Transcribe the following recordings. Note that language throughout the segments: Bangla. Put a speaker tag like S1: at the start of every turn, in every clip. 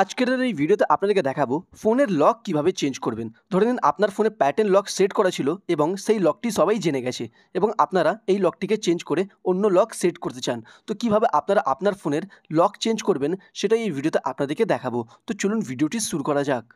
S1: আজকের এই ভিডিওতে আপনাদেরকে দেখাবো ফোনের লক কিভাবে চেঞ্জ করবেন। ধরে নিন আপনার ফোনে প্যাটার্ন লক সেট করা ছিল এবং সেই লকটি সবাই জেনে গেছে এবং আপনারা এই লকটিকে চেঞ্জ করে অন্য লক সেট করতে চান। তো কিভাবে আপনারা আপনার ফোনের লক চেঞ্জ করবেন সেটাই এই ভিডিওতে আপনাদেরকে দেখাবো। তো চলুন ভিডিওটি শুরু করা যাক।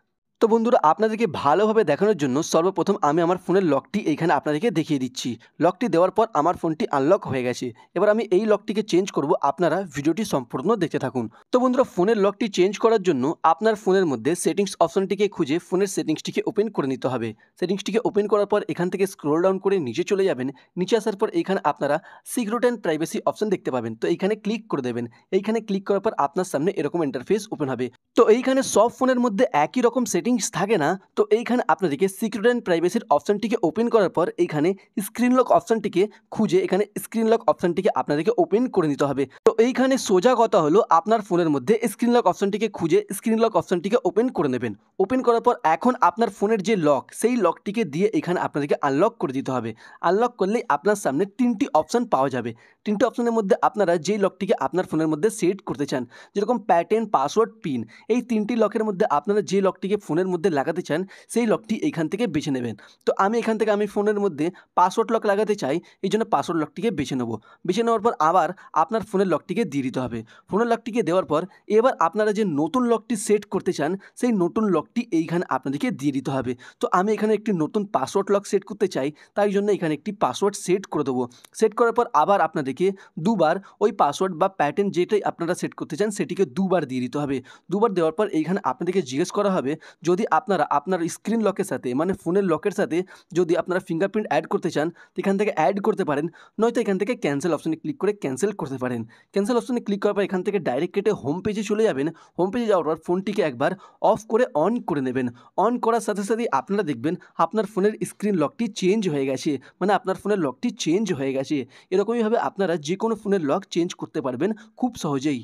S1: তো বন্ধুরা, আপনাদেরকে ভালোভাবে দেখানোর জন্য সর্বপ্রথম আমি আমার ফোনের লকটি এইখানে আপনাদেরকে দেখিয়ে দিচ্ছি। লকটি দেওয়ার পর আমার ফোনটি আনলক হয়ে গেছে। এবার আমি এই লকটিকে চেঞ্জ করব, আপনারা ভিডিওটি সম্পূর্ণ দেখতে থাকুন। তো বন্ধুরা, ফোনের লকটি চেঞ্জ করার জন্য আপনার ফোনের মধ্যে সেটিংস অপশনটিকে খুঁজে ফোনের সেটিংসটিকে ওপেন করে নিতে হবে। সেটিংসটিকে ওপেন করার পর এখান থেকে স্ক্রল ডাউন করে নিচে চলে যাবেন। নিচে আসার পর এখানে আপনারা সিকিউরিটি অ্যান্ড প্রাইভেসি অপশন দেখতে পাবেন। তো এইখানে ক্লিক করে দেবেন। এইখানে ক্লিক করার পর আপনার সামনে এরকম ইন্টারফেস ওপেন হবে। তো এইখানে সব ফোনের মধ্যে একই রকম সেটিংস থাকে না। তো এইখানে আপনাদেরকে সিকিউরিটি অ্যান্ড প্রাইভেসির অপশনটিকে ওপেন করার পর এইখানে স্ক্রিন লক অপশনটিকে খুঁজে এখানে স্ক্রিন লক অপশনটিকে আপনাদেরকে ওপেন করে নিতে হবে। তো এইখানে সোজা কথা হলো আপনার ফোনের মধ্যে স্ক্রিন লক অপশনটিকে খুঁজে স্ক্রিন লক অপশনটিকে ওপেন করে নেবেন। ওপেন করার পর এখন আপনার ফোনের যে লক সেই লকটিকে দিয়ে এখানে আপনাদেরকে আনলক করে দিতে হবে। আনলক করলেই আপনার সামনে তিনটি অপশন পাওয়া যাবে। তিনটি অপশনের মধ্যে আপনারা যেই লকটিকে আপনার ফোনের মধ্যে সেট করতে চান, যেরকম প্যাটার্ন, পাসওয়ার্ড, পিন, এই তিনটি লকের মধ্যে আপনারা যে লকটিকে ফোনের মধ্যে লাগাতে চান সেই লকটি এইখান থেকে বেছে নেবেন। তো আমি এখান থেকে আমি ফোনের মধ্যে পাসওয়ার্ড লক লাগাতে চাই, এই জন্য পাসওয়ার্ড লকটিকে বেছে নেব। বেছে নেওয়ার পর আবার আপনার ফোনের লকটিকে দিয়ে দিতে হবে। ফোনের লকটিকে দেওয়ার পর এবার আপনারা যে নতুন লকটি সেট করতে চান সেই নতুন লকটি এইখানে আপনাদেরকে দিয়ে দিতে হবে। তো আমি এখানে একটি নতুন পাসওয়ার্ড লক সেট করতে চাই, তাই জন্য এখানে একটি পাসওয়ার্ড সেট করে দেবো। সেট করার পর আবার আপনাদেরকে দুবার ওই পাসওয়ার্ড বা প্যাটার্ন যেটাই আপনারা সেট করতে চান সেটিকে দুবার দিয়ে দিতে হবে। দুবার দেওয়ার পর এইখানে আপনাদেরকে জিজ্ঞেস করা হবে যদি আপনারা আপনার স্ক্রিন লকের সাথে মানে ফোনের লকের সাথে যদি আপনারা ফিঙ্গারপ্রিন্ট অ্যাড করতে চান তো এখান থেকে অ্যাড করতে পারেন, নয়তো এখান থেকে ক্যান্সেল অপশনে ক্লিক করে ক্যান্সেল করতে পারেন। ক্যান্সেল অপশনে ক্লিক করার পর এখান থেকে ডাইরেক্ট কেটে হোম পেজে চলে যাবেন। হোম পেজে যাওয়ার পর ফোনটিকে একবার অফ করে অন করে নেবেন। অন করার সাথে সাথেই আপনারা দেখবেন আপনার ফোনের স্ক্রিন লকটি চেঞ্জ হয়ে গেছে, মানে আপনার ফোনের লকটি চেঞ্জ হয়ে গেছে। এরকমইভাবে আপনারা যে কোনো ফোনের লক চেঞ্জ করতে পারবেন খুব সহজেই।